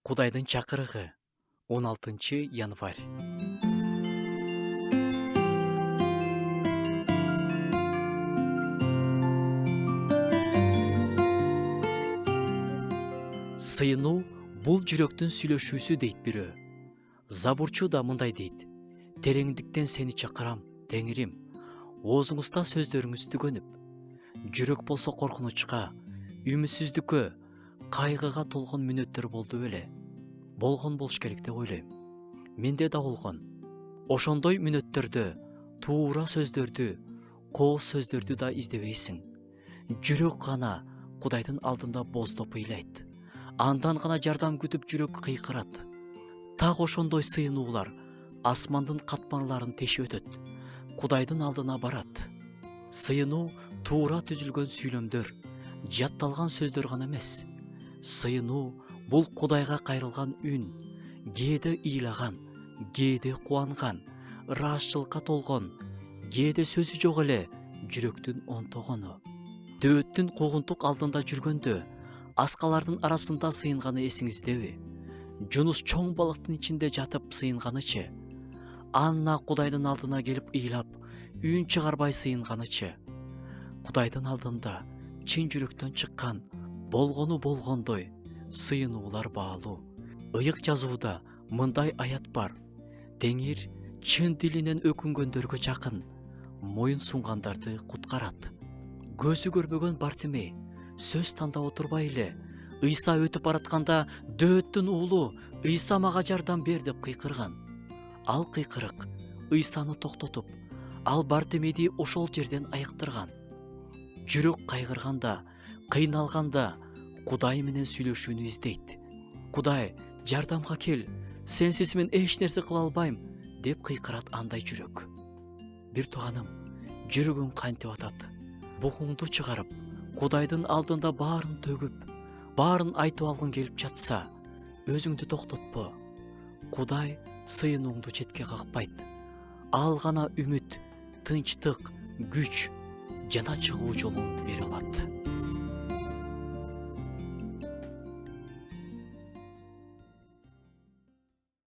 Кудайдын чакырыгы 16 январь. Сыйынуу бул жүрөктүн сүйлөшүүсү дейт бирөө. Забурчу да мындай дейт: тереңдиктен сени чакырам, Теңирим. Оозуңузда сөздөрүңүз төгөнүп. Жүрөк болсо коркунучка, үмүтсүздүккө, кайгыга толгон мүнөттөр болду беле. Болгон болуш керек деп ойлойм. Менде да болгон. Ошондой мүнөттөрдө туура сөздөрдү, кооз сөздөрдү да издебейсиң. Жүрөк гана Кудайдын алдында боздоп ыйлайт. Андан гана жардам күтүп жүрөк кыйкырат. Так ошондой сыйынуулар асмандын катмарларын тешип өтөт. Кудайдын алдына барат. Сыйынуу туура түзүлгөн сүйлөмдөр, жатталган сөздөр гана эмес. Сыйынуу бул Кудайга кайрылган үн, кээде ыйлаган, кээде кубанган, ыраазычылыкка толгон, кээде сөзү жок эле жүрөктүн онтогону. Дөөттүн куугунтук алдында жүргөндө аскалардын арасында сыйынганы эсиңиздеби? Жунус чоң балыктын ичинде жатып сыйынганычы? Анна Кудайдын алдына келип ыйлап, үн чыгарбай сыйынганычы? Кудайдын алдында чын жүрөктөн чыккан, болгону болгондой сыйынуулар баалуу. Ыйык жазууда мындай аят бар: Теңир чын дилинен өкүнгөндөргө жакын, моюн сунгандарды куткарат. Көзү көрбөгөн Бартимей сөз тандап отурбай эле Ыйса өтүп баратканда дөөттүн уулу Ыйса мага жардам бер деп кыйкырган. Ал кыйкырык Ыйсаны токтотуп, ал Бартимейди ошол жерден айыктырган. Жүрөк кайгырганда, кыйналганда Кудай менен сүйлөшүүнү издейт. Кудай, жардамга кел, сенсиз мен эч нерсе кыла албайм деп кыйкырат андай жүрөк. Бир тууганым, жүрөгүң кантип атат? Бугуңду чыгарып, Кудайдын алдында баарын төгүп, баарын айтып алгың келип жатса, өзүңдү токтотпо. Кудай сыйынууңду четке какпайт. Ал гана үмүт, тынчтык, күч жана чыгуу жолун бере алат.